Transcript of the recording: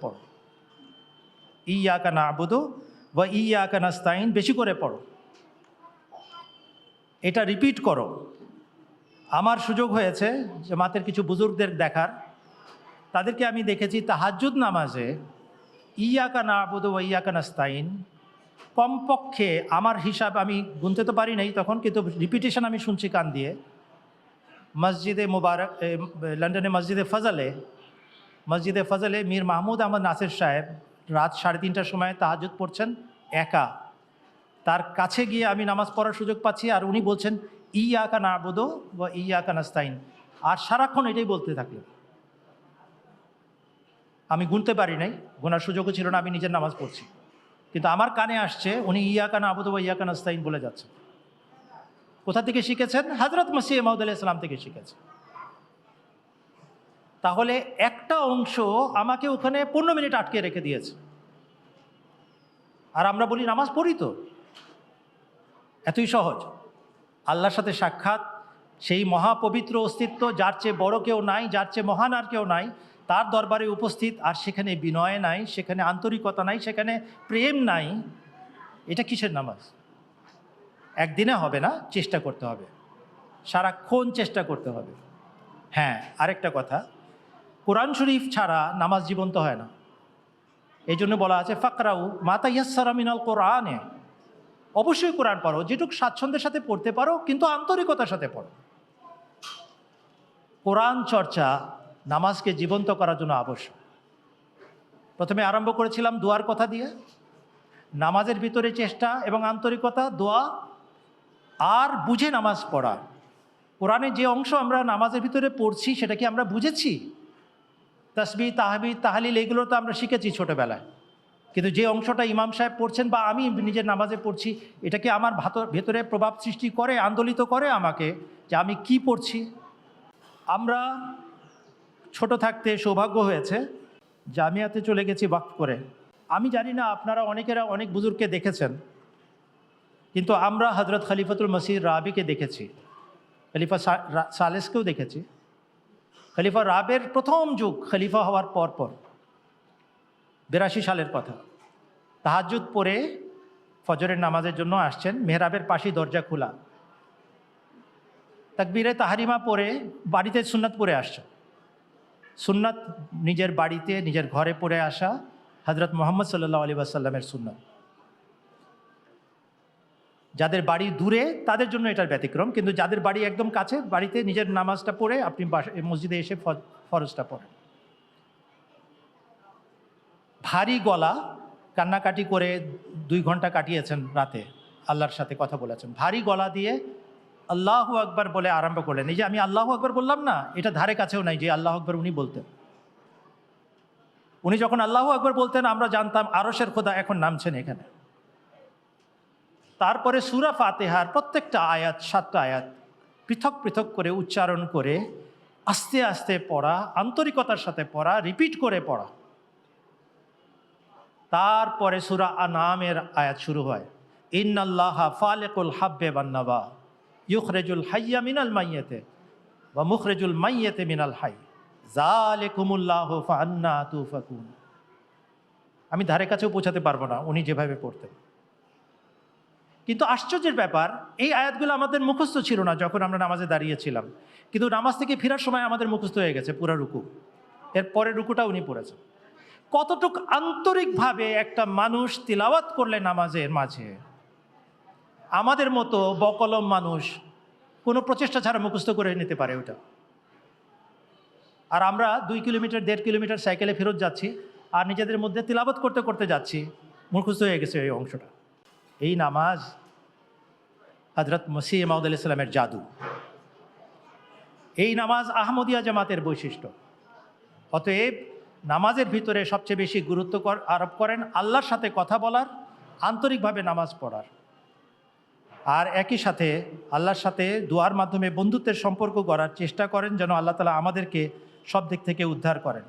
পড়ো, ইয়্যাকা না'বুদু ওয়া ইয়্যাকা নাস্তাইন বেশি করে পড়ো, এটা রিপিট করো। আমার সুযোগ হয়েছে জামাতের কিছু বুজুর্গদের দেখার, তাদেরকে আমি দেখেছি তাহাজ্জুদ নামাজে ইয়্যাকা না'বুদু ওয়া ইয়্যাকা নাস্তাইন কমপক্ষে আমার হিসাব, আমি গুনতে তো পারি নাই তখন, কিন্তু রিপিটেশন আমি শুনছি কান দিয়ে। মসজিদে মুবারক, লন্ডনে মসজিদে ফজলে মীর মাহমুদ আহমদ নাসির সাহেব রাত 3:30টার সময় তাহাজ্জুদ পড়ছেন একা। তার কাছে গিয়ে আমি নামাজ পড়ার সুযোগ পাচ্ছি, আর উনি বলছেন ইয়্যাকা না'বুদু ওয়া ইয়্যাকা নাস্তাইন, আর সারাক্ষণ এটাই বলতে থাকলেন। আমি গুনতে পারি নাই, গোনার সুযোগও ছিল না, আমি নিজের নামাজ পড়ছি, কিন্তু আমার কানে আসছে উনি ইয়্যাকা না'বুদু ওয়া ইয়্যাকা নাস্তাইন বলে যাচ্ছেন। কোথা থেকে শিখেছেন? হযরত মসিহ মাউদ আলাইহিস সালাম থেকে শিখেছেন। তাহলে একটা অংশ আমাকে ওখানে 15 মিনিট আটকে রেখে দিয়েছে, আর আমরা বলি নামাজ পড়ি তো। এতই সহজ আল্লাহর সাথে সাক্ষাৎ, সেই মহাপবিত্র অস্তিত্ব, যার চেয়ে বড় কেউ নাই, যার চেয়ে মহান আর কেউ নাই, তার দরবারে উপস্থিত, আর সেখানে বিনয় নাই, সেখানে আন্তরিকতা নাই, সেখানে প্রেম নাই। এটা কিসের নামাজ? একদিনে হবে না, চেষ্টা করতে হবে, সারাক্ষণ চেষ্টা করতে হবে। হ্যাঁ, আরেকটা কথা, কোরআন শরীফ ছাড়া নামাজ জীবন্ত হয় না। এই জন্য বলা আছে ফাকরাউ মা তায়াসসারা মিনাল কোরআনে, অবশ্যই কোরআন পড়ো, যেটুকু স্বাচ্ছন্দ্যের সাথে পড়তে পারো, কিন্তু আন্তরিকতার সাথে পড়ো। কোরআন চর্চা নামাজকে জীবন্ত করার জন্য আবশ্যক। প্রথমে আরম্ভ করেছিলাম দোয়ার কথা দিয়ে, নামাজের ভিতরে চেষ্টা এবং আন্তরিকতা, দোয়া আর বুঝে নামাজ পড়া। কোরআনে যে অংশ আমরা নামাজের ভিতরে পড়ছি সেটা কি আমরা বুঝেছি? তাসবিহ, তাহমিদ, তাহলিল এগুলো তো আমরা শিখেছি ছোটোবেলায়, কিন্তু যে অংশটা ইমাম সাহেব পড়ছেন বা আমি নিজের নামাজে পড়ছি, এটা কি আমার ভেতরে প্রভাব সৃষ্টি করে, আন্দোলিত করে আমাকে যে আমি কি পড়ছি? আমরা ছোট থাকতে সৌভাগ্য হয়েছে জামিয়াতে চলে গেছি ওয়াকফ করে। আমি জানি না আপনারা অনেকেরা অনেক বুজুর্গকে দেখেছেন, কিন্তু আমরা হযরত খলিফাতুল মসিহ রাবিকে দেখেছি, খলিফা সালেসকেও দেখেছি। খলিফা রাবের প্রথম যুগ, খলিফা হওয়ার পর 82 সালের কথা, তাহাজ্জুদ পড়ে ফজরের নামাজের জন্য আসছেন, মেহরাবের পাশেই দরজা খোলা, তাকবীরে তাহরিমা পড়ে বাড়িতে সুন্নাত পড়ে আসছেন। সুন্নাত নিজের বাড়িতে নিজের ঘরে পড়ে আসা হযরত মুহাম্মদ সাল্লাল্লাহু আলাইহি ওয়াসাল্লামের সুন্নাত। যাদের বাড়ি দূরে তাদের জন্য এটার ব্যতিক্রম, কিন্তু যাদের বাড়ি একদম কাছে, বাড়িতে নিজের নামাজটা পড়ে আপনি মসজিদে এসে ফরজটা পড়েন। ভারী গলা, কান্নাকাটি করে 2 ঘন্টা কাটিয়েছেন রাতে, আল্লাহর সাথে কথা বলেছেন। ভারী গলা দিয়ে আল্লাহু আকবার বলে আরম্ভ করলেন। এই যে আমি আল্লাহু আকবার বললাম না, এটা ধারে কাছেও নাই যে আল্লাহু আকবার উনি বলতেন। উনি যখন আল্লাহু আকবার বলতেন আমরা জানতাম আরশের খোদা এখন নামছেন এখানে। তারপরে সূরা ফাতিহার প্রত্যেকটা আয়াত, 7টা আয়াত পৃথক পৃথক করে উচ্চারণ করে আস্তে আস্তে পড়া, আন্তরিকতার সাথে পড়া, রিপিট করে পড়া। তারপরে সূরা আনামের আয়াত শুরু হয়, ইন্নাল্লাহা ফালিকুল হাব্বে ওয়ান নাবা ইউখরিজুল হাইয়্যা মিনাল মাইয়্যিতি ওয়া মুখরিজুল মাইয়্যিতি মিনাল হাইয়্য যালিকুমুল্লাহু ফাআন্না তুফাকুন। আমি ধারে কাছেও পৌঁছাতে পারবো না উনি যেভাবে পড়তেন। কিন্তু আশ্চর্যের ব্যাপার, এই আয়াতগুলো আমাদের মুখস্থ ছিল না যখন আমরা নামাজে দাঁড়িয়েছিলাম, কিন্তু নামাজ থেকে ফেরার সময় আমাদের মুখস্থ হয়ে গেছে পুরো রুকু। এর পরের রুকুটা উনি পড়েছেন। কতটুক আন্তরিকভাবে একটা মানুষ তিলাওয়াত করলে নামাজের মাঝে, আমাদের মতো বকলম মানুষ কোনো প্রচেষ্টা ছাড়া মুখস্থ করে নিতে পারে ওটা। আর আমরা 2 কিলোমিটার 1.5 কিলোমিটার সাইকেলে ফেরত যাচ্ছি, আর নিজেদের মধ্যে তিলাওয়াত করতে করতে যাচ্ছি, মুখস্থ হয়ে গেছে এই অংশটা। এই নামাজ হযরত মসিহ মাউদ আলাইহিস সালামের জাদু। এই নামাজ আহমদিয়া জামাতের বৈশিষ্ট্য। অতএব নামাজের ভিতরে সবচেয়ে বেশি গুরুত্ব আরোপ করেন আল্লাহর সাথে কথা বলার, আন্তরিকভাবে নামাজ পড়ার, আর একই সাথে আল্লাহর সাথে দোয়ার মাধ্যমে বন্ধুত্বের সম্পর্ক গড়ার চেষ্টা করেন, যেন আল্লাহ তাআলা আমাদেরকে সব দিক থেকে উদ্ধার করেন।